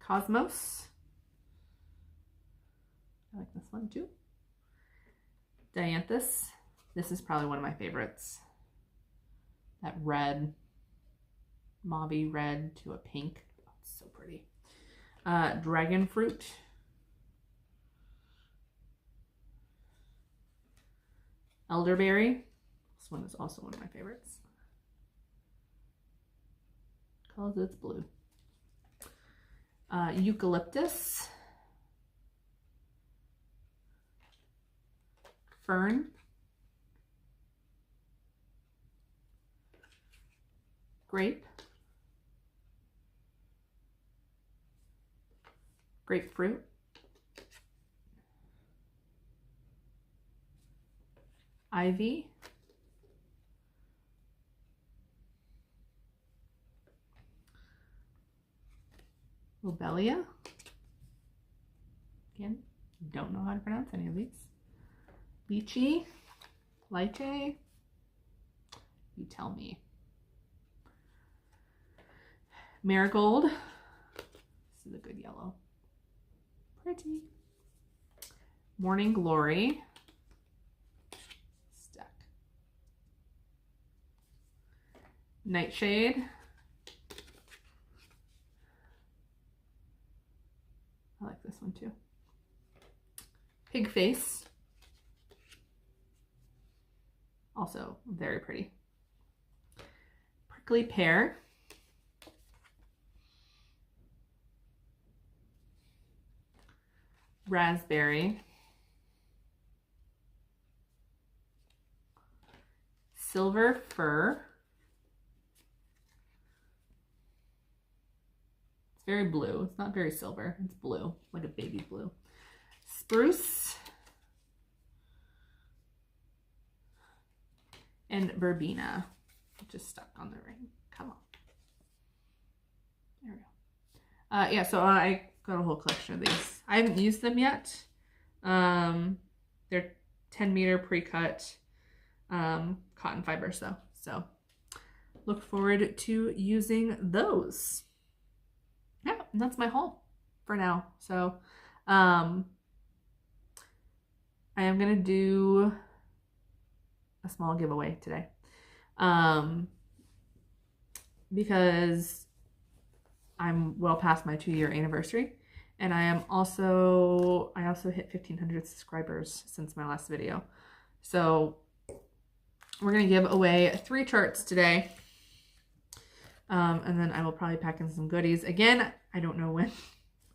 Cosmos. I like this one too. Dianthus. This is probably one of my favorites. That red, mauvey red to a pink. Oh, it's so pretty. Dragon fruit. Elderberry. This one is also one of my favorites. Because it's blue. Eucalyptus. Fern. Grape. Grapefruit. Ivy. Lobelia. Again, don't know how to pronounce any of these. Lychee. Lychee. You tell me. Marigold. This is a good yellow. Pretty. Morning Glory. Stack. Nightshade. I like this one too. Pig Face. Also very pretty. Prickly Pear. Raspberry. Silver Fir. It's very blue. It's not very silver. It's blue, like a baby blue. Spruce. And Verbena. Just stuck on the ring. Come on. There we go. Yeah, so I got a whole collection of these. I haven't used them yet. They're 10 meter pre-cut cotton fibers though. So look forward to using those. Yeah, and that's my haul for now. So I am gonna do a small giveaway today because I'm well past my 2-year anniversary, and I also hit 1,500 subscribers since my last video. So we're gonna give away 3 charts today, and then I will probably pack in some goodies. Again, I don't know when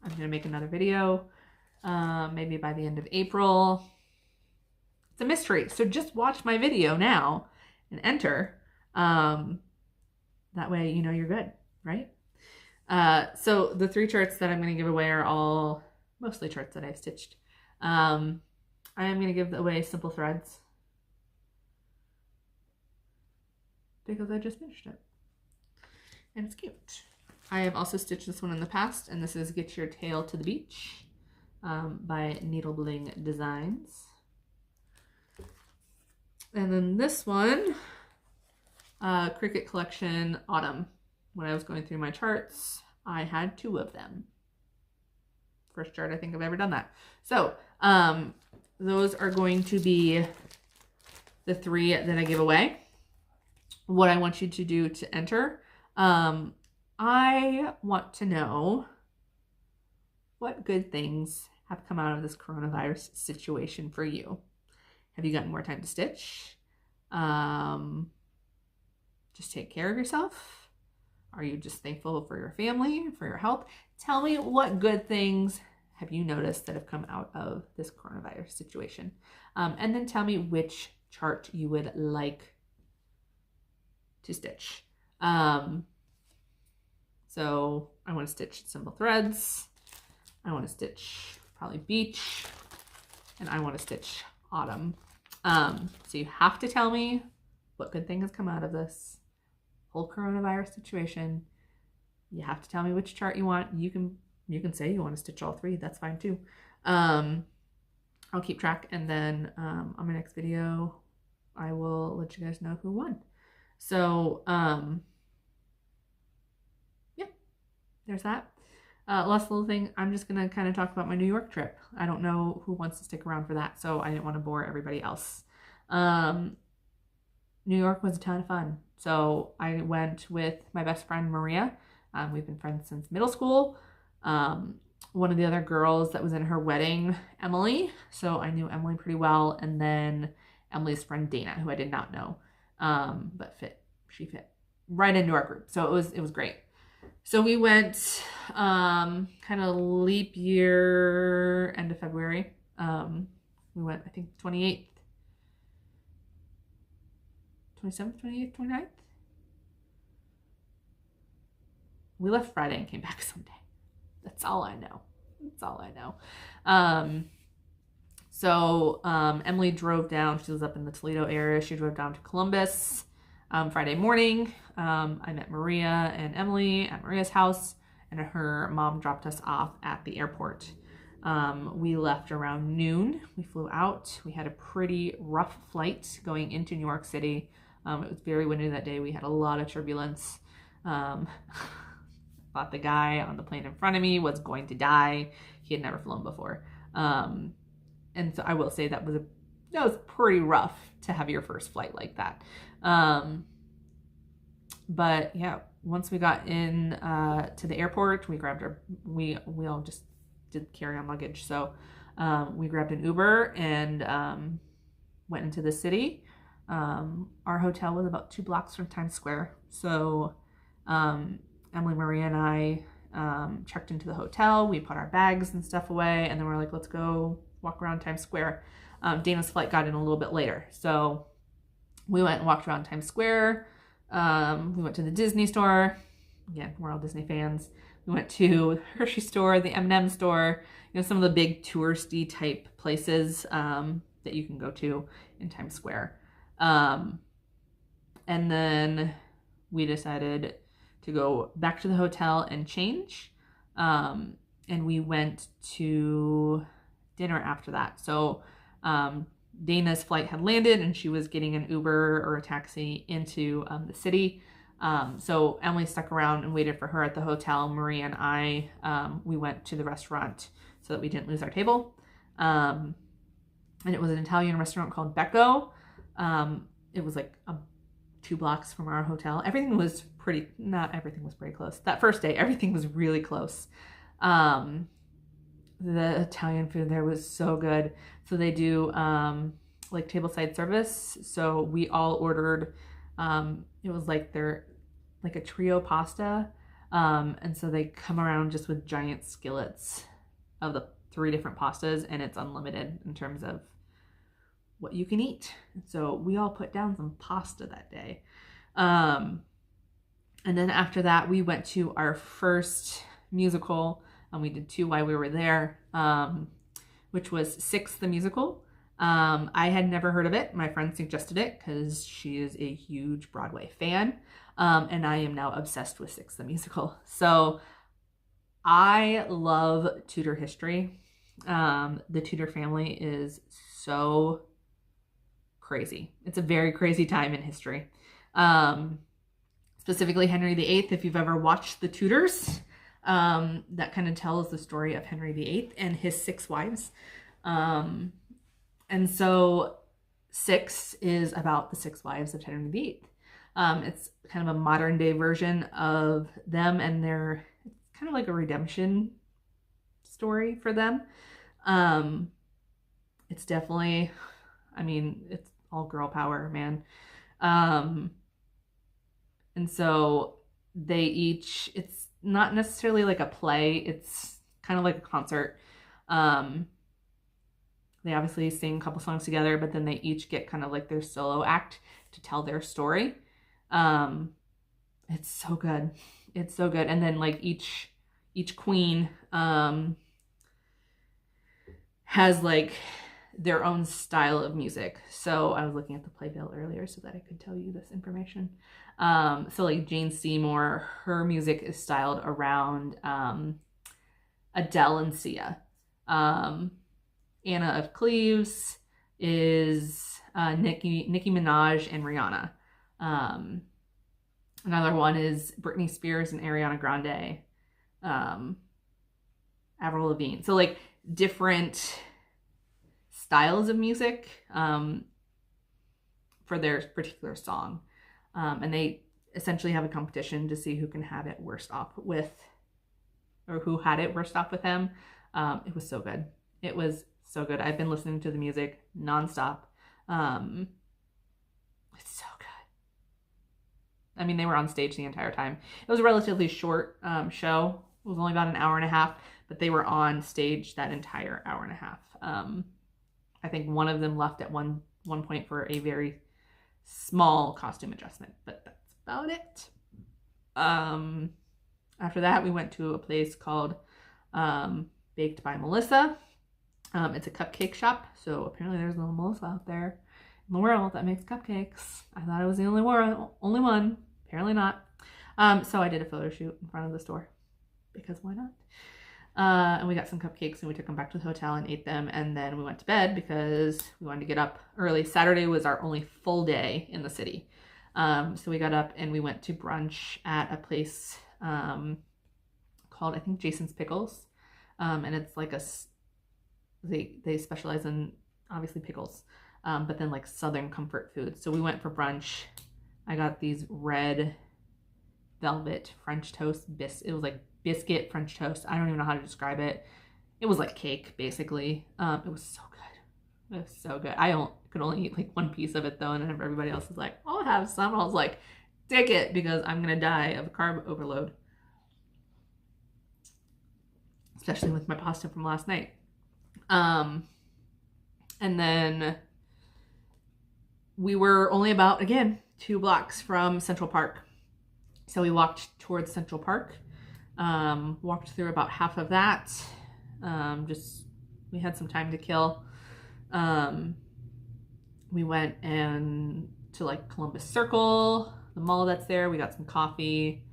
I'm gonna make another video. Maybe by the end of April. It's a mystery, so just watch my video now and enter. That way you know you're good, right? So the 3 charts that I'm going to give away are all mostly charts that I've stitched. I am going to give away Simple Threads because I just finished it and it's cute. I have also stitched this one in the past, and this is Get Your Tail to the Beach by Needle Bling Designs. And then this one, Cricut Collection Autumn. When I was going through my charts, I had 2 of them. First chart I think I've ever done that. So those are going to be the 3 that I give away. What I want you to do to enter, I want to know what good things have come out of this coronavirus situation for you. Have you gotten more time to stitch? Just take care of yourself? Are you just thankful for your family, for your health? Tell me what good things have you noticed that have come out of this coronavirus situation? And then tell me which chart you would like to stitch. So I want to stitch Simple Threads. I want to stitch probably Beach. And I want to stitch Autumn. So you have to tell me what good thing has come out of this whole coronavirus situation. You have to tell me which chart you want. You can say you want to stitch all 3. That's fine too. I'll keep track, and then on my next video, I will let you guys know who won. So yeah, there's that. Last little thing, I'm just gonna kind of talk about my New York trip. I don't know who wants to stick around for that, so I didn't want to bore everybody else. New York was a ton of fun. So I went with my best friend Maria. We've been friends since middle school. One of the other girls that was in her wedding, Emily. So I knew Emily pretty well, and then Emily's friend Dana, who I did not know, but she fit right into our group. So it was great. So we went kind of leap year, end of February. We went, I think, 28th, 27th, 28th, 29th. We left Friday and came back Sunday. That's all I know. That's all I know. So Emily drove down. She was up in the Toledo area. She drove down to Columbus Friday morning. I met Maria and Emily at Maria's house, and her mom dropped us off at the airport. We left around noon. We flew out. We had a pretty rough flight going into New York City. It was very windy that day. We had a lot of turbulence. Thought the guy on the plane in front of me was going to die. He had never flown before. And so I will say that was pretty rough to have your first flight like that. But yeah, once we got in to the airport, we grabbed we all just did carry-on luggage. So we grabbed an Uber and went into the city. Our hotel was about 2 blocks from Times Square. So Emily, Maria, and I checked into the hotel. We put our bags and stuff away, and then we're like, let's go walk around Times Square. Dana's flight got in a little bit later. So we went and walked around Times Square. We went to the Disney store. Again, we're all Disney fans. We went to the Hershey store, the M&M store, some of the big touristy type places that you can go to in Times Square. And then we decided to go back to the hotel and change. And we went to dinner after that. So Dana's flight had landed and she was getting an Uber or a taxi into the city. So Emily stuck around and waited for her at the hotel. Marie and I, we went to the restaurant so that we didn't lose our table. And it was an Italian restaurant called Becco. It was like 2 blocks from our hotel. Everything was not everything was pretty close. That first day, everything was really close. The Italian food there was so good. So they do like tableside service. So we all ordered, it was like a trio pasta. And so they come around just with giant skillets of the 3 different pastas, and it's unlimited in terms of what you can eat. So we all put down some pasta that day. And then after that, we went to our first musical, and we did 2 while we were there, which was Six the Musical. I had never heard of it. My friend suggested it because she is a huge Broadway fan. And I am now obsessed with Six the Musical. So I love Tudor history. The Tudor family is so crazy. It's a very crazy time in history. Specifically Henry VIII, if you've ever watched The Tudors, that kind of tells the story of Henry VIII and his 6 wives. And so Six is about the 6 wives of Henry VIII. It's kind of a modern day version of them, and it's kind of like a redemption story for them. It's definitely, it's all girl power, man. And so it's not necessarily like a play. It's kind of like a concert. They obviously sing a couple songs together, but then they each get kind of like their solo act to tell their story. It's so good. It's so good. And then like each queen, has like their own style of music. So I was looking at the playbill earlier so that I could tell you this information. So like Jane Seymour, her music is styled around, Adele and Sia. Anna of Cleves is Nicki Minaj and Rihanna. Another one is Britney Spears and Ariana Grande. Avril Lavigne. So like different styles of music for their particular song. And they essentially have a competition to see who can have it worst off with, or who had it worst off with them. It was so good. It was so good. I've been listening to the music nonstop. It's so good. They were on stage the entire time. It was a relatively short show. It was only about an hour and a half, but they were on stage that entire hour and a half. I think one of them left at one point for a very small costume adjustment, but that's about it. After that, we went to a place called Baked by Melissa. It's a cupcake shop, so apparently there's a little Melissa out there in the world that makes cupcakes. I thought I was the only one. Apparently not. So I did a photo shoot in front of the store because why not? And we got some cupcakes and we took them back to the hotel and ate them, and then we went to bed because we wanted to get up early. Saturday was our only full day in the city. So we got up and we went to brunch at a place called, I think, Jason's Pickles. And it's like they specialize in obviously pickles, but then like Southern comfort food. So we went for brunch. I got these red velvet French toast it was like biscuit French toast. I don't even know how to describe it. It was like cake, basically. It was so good. It was so good. I could only eat like one piece of it though, and everybody else was like, I'll have some. I was like, take it, because I'm gonna die of carb overload. Especially with my pasta from last night. And then we were only about, again, 2 blocks from Central Park. So we walked towards Central Park, walked through about half of that. We had some time to kill. We went to like Columbus Circle, the mall that's there. We got some coffee.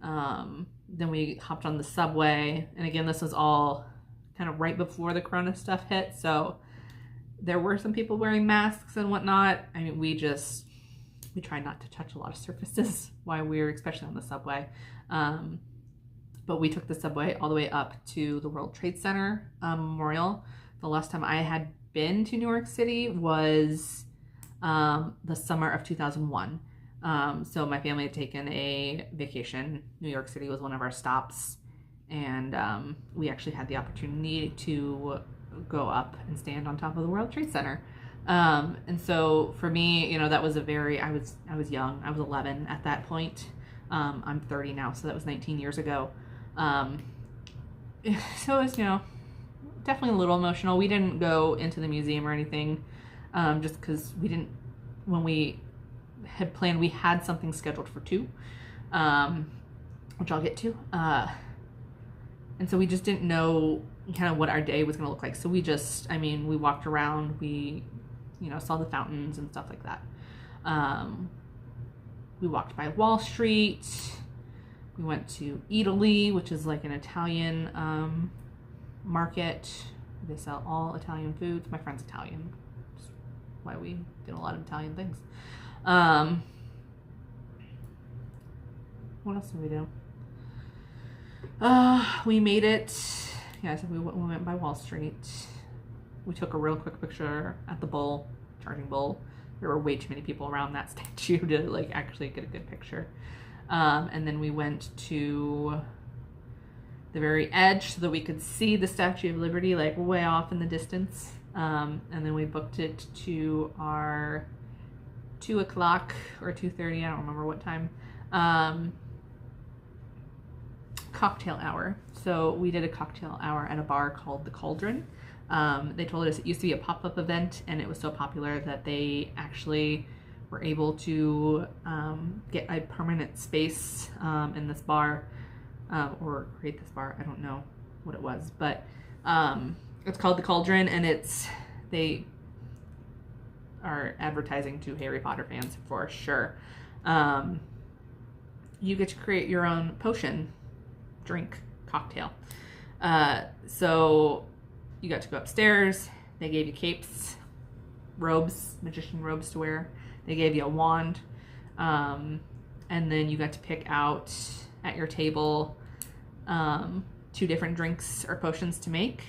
Then we hopped on the subway. And again, this was all kind of right before the Corona stuff hit. So there were some people wearing masks and whatnot. I mean, we try not to touch a lot of surfaces while we were, especially on the subway. But we took the subway all the way up to the World Trade Center Memorial. The last time I had been to New York City was the summer of 2001. So my family had taken a vacation. New York City was one of our stops. And we actually had the opportunity to go up and stand on top of the World Trade Center. And so for me, you know, that was I was young. I was 11 at that point. I'm 30 now, so that was 19 years ago. So it was, you know, definitely a little emotional. We didn't go into the museum or anything, just because when we had planned, we had something scheduled for 2, which I'll get to. And so we just didn't know kind of what our day was going to look like. So we walked around, we, you know, saw the fountains and stuff like that. We walked by Wall Street. We went to Italy, which is like an Italian market. They sell all Italian foods. My friend's Italian. That's why we did a lot of Italian things. What else did we do? We made it. Yeah, so we went by Wall Street. We took a real quick picture at the bowl, charging bowl. There were way too many people around that statue to like actually get a good picture. And then we went to the very edge so that we could see the Statue of Liberty like way off in the distance. And then we booked it to our 2 o'clock or 2:30, I don't remember what time, cocktail hour. So we did a cocktail hour at a bar called the Cauldron. They told us it used to be a pop-up event, and it was so popular that they actually were able to get a permanent space in this bar, or create this bar. I don't know what it was, but it's called the Cauldron, and they are advertising to Harry Potter fans for sure. You get to create your own potion, drink, cocktail. So you got to go upstairs. They gave you capes, robes, magician robes to wear. They gave you a wand. And then you got to pick out at your table 2 different drinks or potions to make.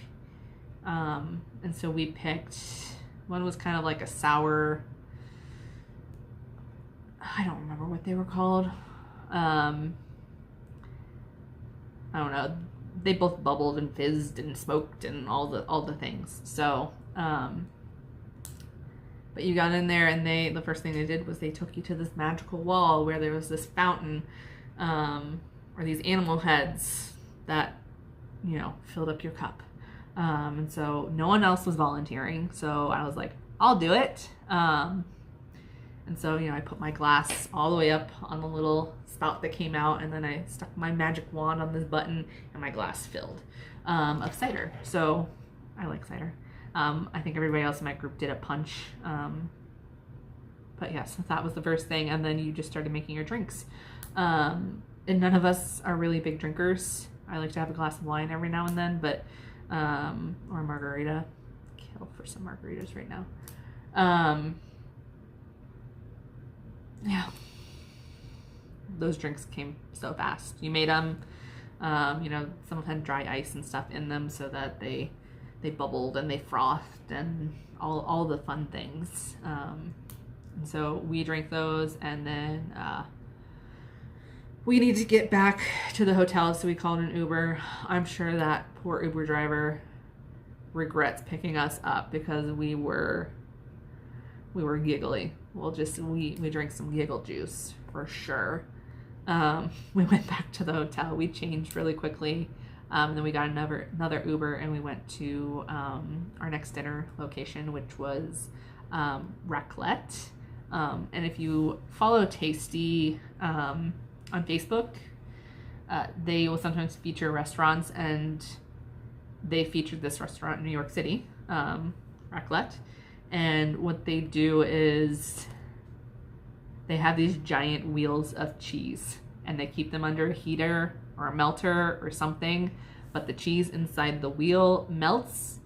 And so we picked, one was kind of like a sour, I don't remember what they were called. I don't know. They both bubbled and fizzed and smoked and all the things. So, but you got in there, and the first thing they did was they took you to this magical wall where there was this fountain, or these animal heads that, you know, filled up your cup. And so no one else was volunteering. So I was like, I'll do it. And so, you know, I put my glass all the way up on the little spout that came out, and then I stuck my magic wand on this button, and my glass filled of cider. So I like cider. I think everybody else in my group did a punch. But yes, that was the first thing. And then you just started making your drinks. And none of us are really big drinkers. I like to have a glass of wine every now and then, but, or a margarita. Kill for some margaritas right now. Yeah, those drinks came so fast. You made them, you know, some of them had dry ice and stuff in them so that they bubbled and they frothed and all the fun things. And so we drank those, and then we need to get back to the hotel, so we called an Uber. I'm sure that poor Uber driver regrets picking us up because we were giggly. We drank some giggle juice for sure. We went back to the hotel. We changed really quickly. And then we got another Uber, and we went to our next dinner location, which was Raclette. And if you follow Tasty on Facebook, they will sometimes feature restaurants, and they featured this restaurant in New York City, Raclette. And what they do is they have these giant wheels of cheese, and they keep them under a heater or a melter or something, but the cheese inside the wheel melts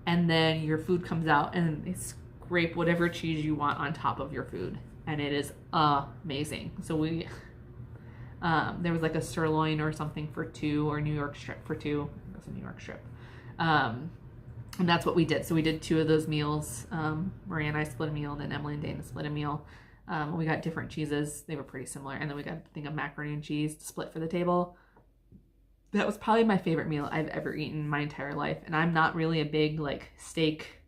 and then your food comes out and they scrape whatever cheese you want on top of your food, and it is amazing. So we there was like a sirloin or something for $2, or New York strip for $2. It was a New York strip. And that's what we did. So we did 2 of those meals. Maria and I split a meal, and then Emily and Dana split a meal. We got different cheeses. They were pretty similar. And then we got a thing of macaroni and cheese to split for the table. That was probably my favorite meal I've ever eaten in my entire life. And I'm not really a big steak,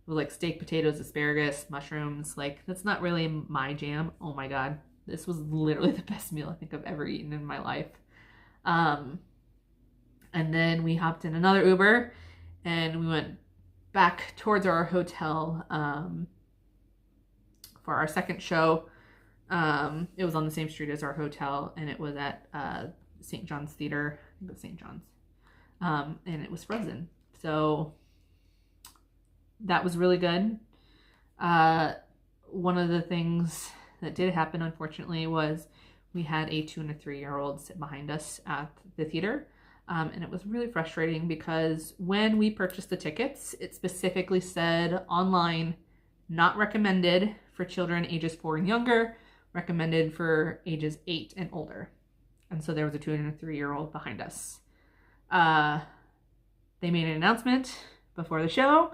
potatoes, asparagus, mushrooms. That's not really my jam. Oh my God. This was literally the best meal I think I've ever eaten in my life. And then we hopped in another Uber and we went back towards our hotel for our second show. It was on the same street as our hotel, and it was at St. John's Theater. I think it was St. John's. And it was Frozen. So that was really good. One of the things that did happen, unfortunately, was we had a 2 and a 3-year-old sit behind us at the theater. And it was really frustrating because when we purchased the tickets, it specifically said online, not recommended for children ages 4 and younger, recommended for ages 8 and older. And so there was a 2 and a 3-year-old behind us. They made an announcement before the show,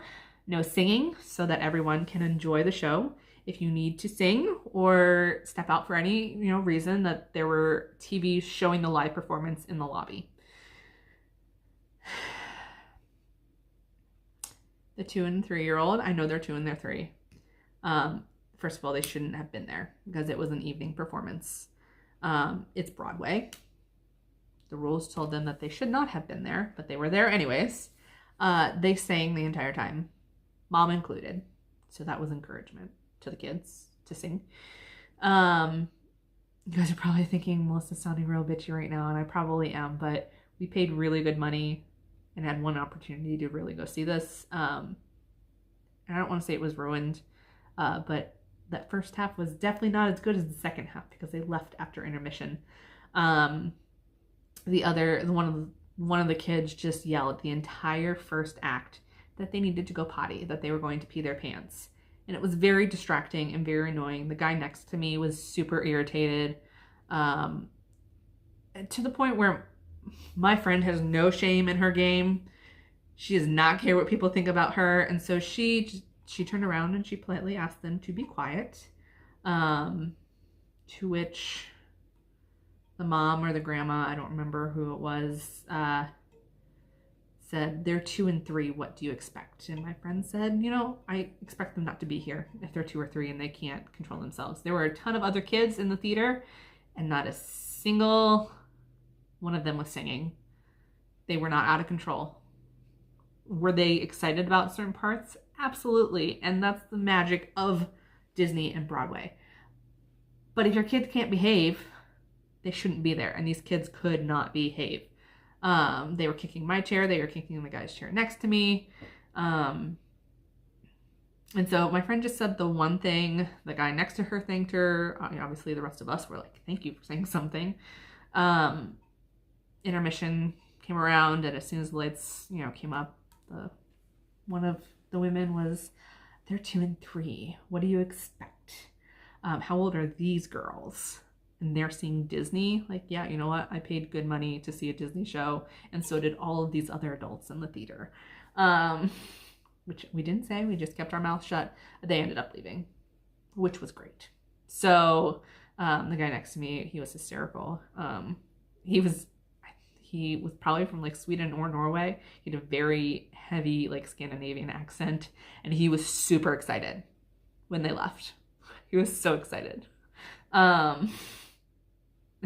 no singing, so that everyone can enjoy the show. If you need to sing or step out for any reason, that there were TVs showing the live performance in the lobby. The 2 and 3-year-old, I know they're 2 and they're 3. First of all, they shouldn't have been there because it was an evening performance. It's Broadway. The rules told them that they should not have been there, but they were there anyways. They sang the entire time, mom included. So that was encouragement to the kids to sing. You guys are probably thinking Melissa's sounding real bitchy right now, and I probably am, but we paid really good money and had one opportunity to really go see this. And I don't want to say it was ruined, but that first half was definitely not as good as the second half because they left after intermission. One of the kids just yelled the entire first act that they needed to go potty, that they were going to pee their pants. And it was very distracting and very annoying. The guy next to me was super irritated, to the point where my friend has no shame in her game. She does not care what people think about her. And so she turned around and she politely asked them to be quiet. To which the mom or the grandma, I don't remember who it was, said, "They're 2 and 3. What do you expect?" And my friend said, I expect them not to be here if they're 2 or 3 and they can't control themselves. There were a ton of other kids in the theater and not a single one of them was singing. They were not out of control. Were they excited about certain parts? Absolutely. And that's the magic of Disney and Broadway. But if your kids can't behave, they shouldn't be there. And these kids could not behave. They were kicking my chair. They were kicking the guy's chair next to me. And so my friend just said the one thing. The guy next to her thanked her. Obviously, the rest of us were like, "Thank you for saying something." Intermission came around, and as soon as the lights, came up, one of the women was, "They're 2 and 3. What do you expect? How old are these girls?" And they're seeing Disney. Yeah, you know what? I paid good money to see a Disney show, and so did all of these other adults in the theater. Which we didn't say. We just kept our mouth shut. They ended up leaving, which was great. So the guy next to me, he was hysterical. He was probably from Sweden or Norway. He had a very heavy Scandinavian accent, and he was super excited when they left. He was so excited. And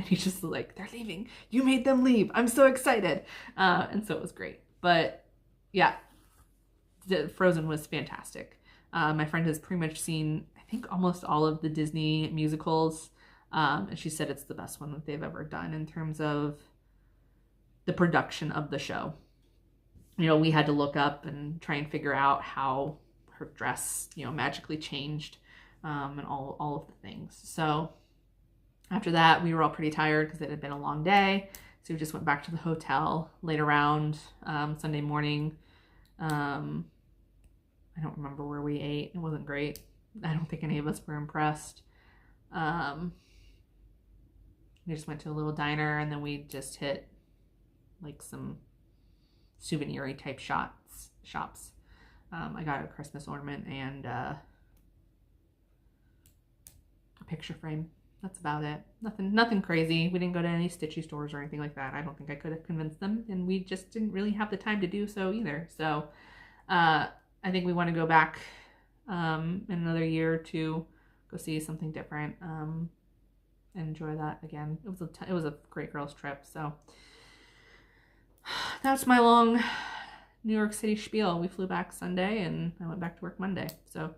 he's just like, "They're leaving. You made them leave. I'm so excited." And so it was great. But yeah, Frozen was fantastic. My friend has pretty much seen, I think, almost all of the Disney musicals. And she said it's the best one that they've ever done in terms of the production of the show. We had to look up and try and figure out how her dress, magically changed, and all of the things. So after that, we were all pretty tired because it had been a long day. So we just went back to the hotel, laid around. Sunday morning, I don't remember where we ate. It wasn't great. I don't think any of us were impressed. We just went to a little diner, and then we just hit like some souvenir-y type shops. I got a Christmas ornament and a picture frame. That's about it. Nothing crazy. We didn't go to any stitchy stores or anything like that. I don't think I could have convinced them, and we just didn't really have the time to do so either. So I think we want to go back in another year or two, go see something different, and enjoy that again. It was a great girls trip. So that's my long New York City spiel. We flew back Sunday, and I went back to work Monday. So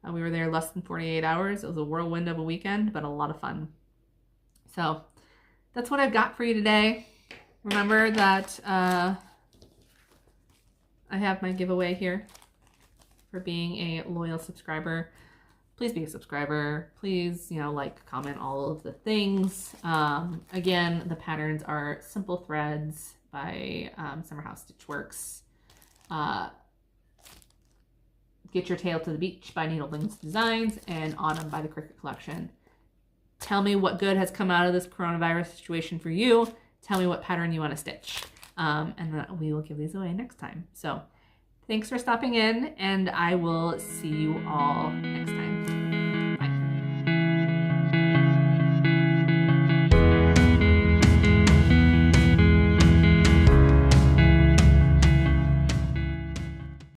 we were there less than 48 hours. It was a whirlwind of a weekend, but a lot of fun. So that's what I've got for you today. Remember that I have my giveaway here for being a loyal subscriber. Please be a subscriber. Please, like, comment, all of the things. Again, the patterns are Simple Threads by Summer House Stitchworks. Get Your Tail to the Beach by Needlewings Designs, and Autumn by the Cricut Collection. Tell me what good has come out of this coronavirus situation for you. Tell me what pattern you want to stitch. And then we will give these away next time. So thanks for stopping in, and I will see you all next time.